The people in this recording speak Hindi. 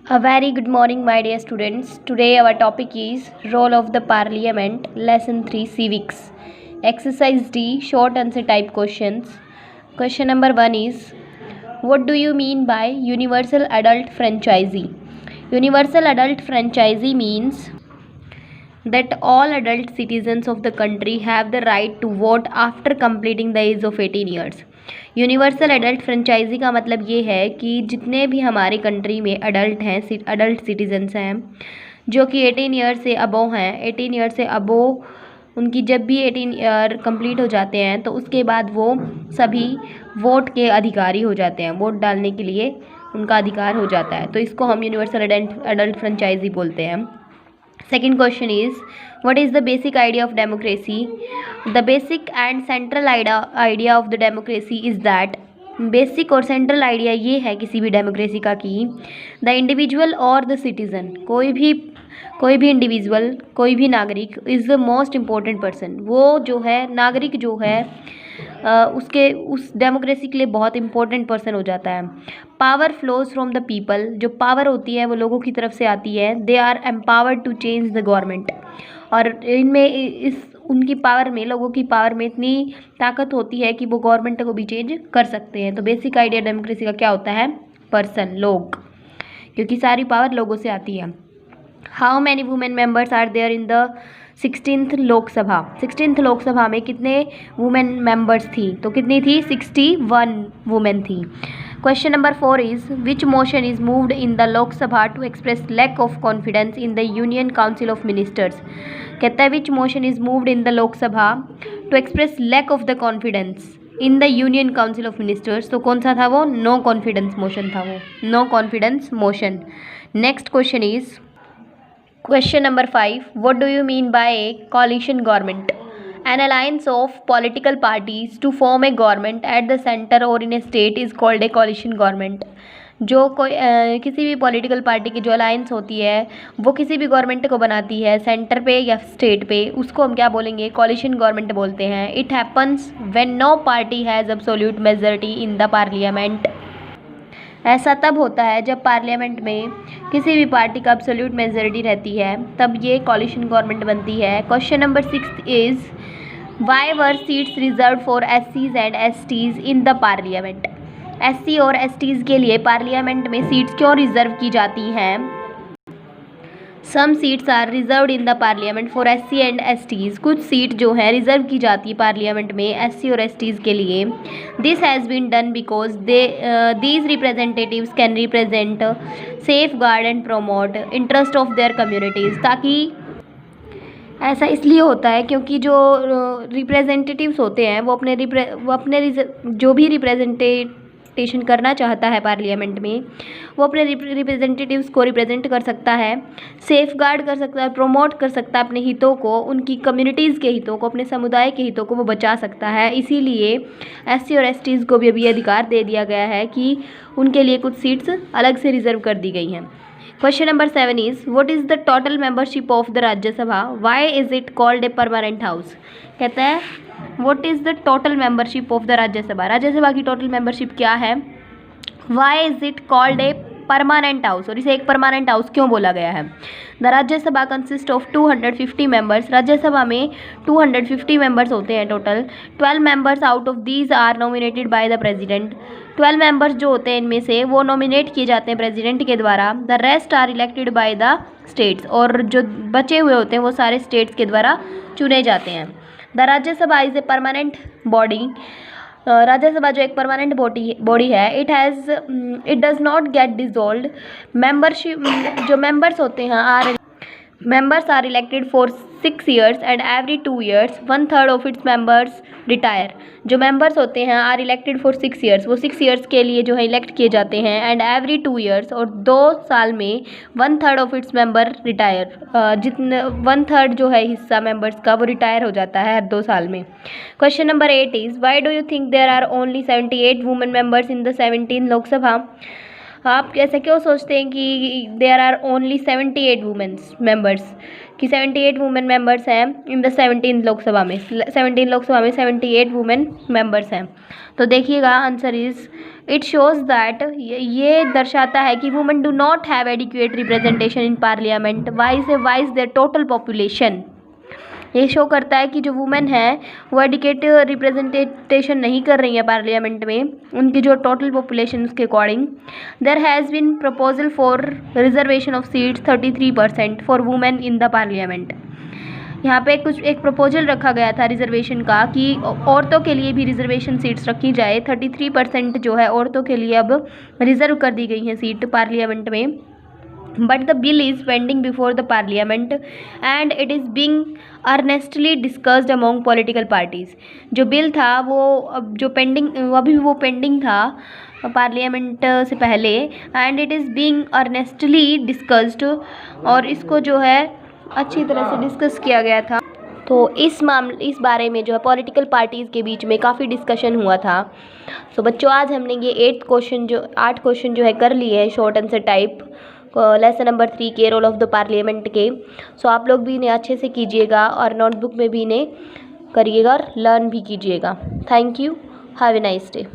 A very good morning, my dear students. Today, our topic is Role of the Parliament, Lesson 3 Civics. Exercise D, short answer type questions. Question number 1 is what do you mean by Universal Adult Franchisee? Universal Adult Franchisee means that all adult citizens of the country have the right to vote after completing the age of 18 years. Universal adult franchise का मतलब ये है कि जितने भी हमारे कंट्री में अडल्ट हैं, अडल्ट सिटीजन्स हैं जो कि 18 ईयर से अबोव हैं, 18 ईयर से अबोव उनकी जब भी 18 ईयर कंप्लीट हो जाते हैं तो उसके बाद वो सभी वोट के अधिकारी हो जाते हैं, वोट डालने के लिए उनका अधिकार हो जाता है, तो इसको हम यूनिवर्सल एडल्ट फ्रेंचाइजी बोलते हैं। Second question is what is the basic idea of democracy? The basic and central idea of the democracy is that basic और सेंट्रल आइडिया ये है किसी भी डेमोक्रेसी का कि द इंडिविजुअल और द सिटीज़न, कोई भी इंडिविजुअल, कोई भी नागरिक is the most important person. वो जो है नागरिक जो है उसके उस डेमोक्रेसी के लिए बहुत इंपॉर्टेंट पर्सन हो जाता है। Power flows from the people, जो पावर होती है वो लोगों की तरफ से आती है। They are empowered to change the government, और इनमें उनकी पावर में, लोगों की पावर में इतनी ताकत होती है कि वो गवर्नमेंट को भी चेंज कर सकते हैं। तो बेसिक आइडिया डेमोक्रेसी का क्या होता है? पर्सन, लोग, क्योंकि सारी पावर लोगों से आती है। How many women members are there in the 16th Lok Sabha? 16th Lok Sabha में कितने वुमेन मेंबर्स थी? तो कितनी थी? 61 वुमेन थी। Question number 4 is which motion is moved in the Lok Sabha to express lack of confidence in the union council of ministers? कहता है विच motion is moved in the Lok Sabha to express lack of the confidence in the union council of ministers? तो कौन सा था वो? नो कॉन्फिडेंस मोशन था वो, no confidence motion. Next question is question number 5 what do you mean by a coalition government? An alliance of political parties to form a government at the center or in a state is called a coalition government. जो कोई किसी भी पॉलिटिकल पार्टी की जो अलायंस होती है वो किसी भी गवर्नमेंट को बनाती है सेंटर पे या स्टेट पे, उसको हम क्या बोलेंगे? कॉलिशन गवर्नमेंट बोलते हैं। It happens when no party has absolute majority in the parliament. ऐसा तब होता है जब पार्लियामेंट में किसी भी पार्टी का एब्सोल्यूट मेजॉरिटी रहती है, तब ये कॉलिशन गवर्नमेंट बनती है। Question number 6 is why were seats reserve for SCs and STs in the parliament? SC और STs के लिए पार्लियामेंट में सीट्स क्यों रिजर्व की जाती हैं? Some seats are reserved in the parliament for SC and STs। कुछ सीट जो है रिजर्व की जाती है पार्लियामेंट में SC और STs के लिए। This has been done because these representatives can represent, safeguard and promote interest of their communities. ताकि ऐसा इसलिए होता है क्योंकि जो रिप्रेजेंटेटिव्स होते हैं वो अपने जो भी रिप्रेजेंटेशन करना चाहता है पार्लियामेंट में, वो अपने रिप्रेजेंटेटिव्स को रिप्रेजेंट कर सकता है, सेफ गार्ड कर सकता है, प्रमोट कर सकता है अपने हितों को, उनकी कम्युनिटीज़ के हितों को, अपने समुदाय के हितों को वो बचा सकता है। इसीलिए SC और STs को भी अभी अधिकार दे दिया गया है कि उनके लिए कुछ सीट्स अलग से रिजर्व कर दी गई हैं। Question number 7 is what is the total membership of the Rajya Sabha? Why is it called a permanent house? कहता है what is the total membership of the Rajya Sabha? Rajya Sabha की टोटल मेंबरशिप क्या है? Why is it called a permanent house? और इसे एक परमानेंट हाउस क्यों बोला गया है? The Rajya Sabha consist of 250 members. Rajya Sabha में 250 मेंबर्स होते हैं total. 12 members out of these are nominated by the president. 12 members जो होते हैं इनमें से वो नॉमिनेट किए जाते हैं प्रेसिडेंट के द्वारा। The rest are elected by the states, और जो बचे हुए होते हैं वो सारे स्टेट्स के द्वारा चुने जाते हैं। The Rajya Sabha is a permanent body. Rajya Sabha जो एक परमानेंट बॉडी है, it does not gate dissolved. Membership जो मेंबर्स होते हैं members are elected for 6 years and every 2 years 1/3 of its members retire। जो members होते हैं are elected for 6 years, वो 6 years के लिए जो है इलेक्ट किए जाते हैं, and every 2 years, और 2 साल में 1/3 of its member retire। जितने 1/3 जो है हिस्सा members का वो रिटायर हो जाता है हर 2 साल में। Question number 8 is why do you think there are only 78 women members in the 17 Lok Sabha? आप ऐसा क्यों सोचते हैं कि there are only 78 womens members, कि 78 वुमेन मेंबर्स हैं इन द 17 लोकसभा में, 17 लोकसभा में 78 वुमेन मेंबर्स हैं? तो देखिएगा answer is, it shows that, ये दर्शाता है कि women do not have adequate representation in parliament wise their total population. ये शो करता है कि जो वुमेन है वो एडिकेट रिप्रेजेंटेशन नहीं कर रही है पार्लियामेंट में, उनकी जो टोटल पॉपुलेशन उसके according. There has been proposal for reservation of seats 33% for women in the parliament. यहाँ पे एक प्रपोजल रखा गया था रिजर्वेशन का कि औरतों के लिए भी रिजर्वेशन सीट्स रखी जाए। 33% जो है औरतों के लिए अब रिजर्व कर दी गई हैं सीट पार्लियामेंट में। But the bill is pending before the parliament and it is being earnestly discussed among political parties. जो बिल था वो अब जो पेंडिंग, अभी वो पेंडिंग था पार्लियामेंट से पहले, and it is being earnestly discussed, और इसको जो है अच्छी तरह से डिस्कस किया गया था। तो इस बारे में जो है पॉलिटिकल पार्टीज़ के बीच में काफ़ी डिस्कशन हुआ था। तो बच्चों आज हमने ये 8 क्वेश्चन जो है कर लिए हैं short answer type lesson number 3 के रोल ऑफ द पार्लियामेंट के। सो आप लोग भी इन्हें अच्छे से कीजिएगा और नोटबुक में भी इन्हें करिएगा और लर्न भी कीजिएगा। Thank you, have a nice day.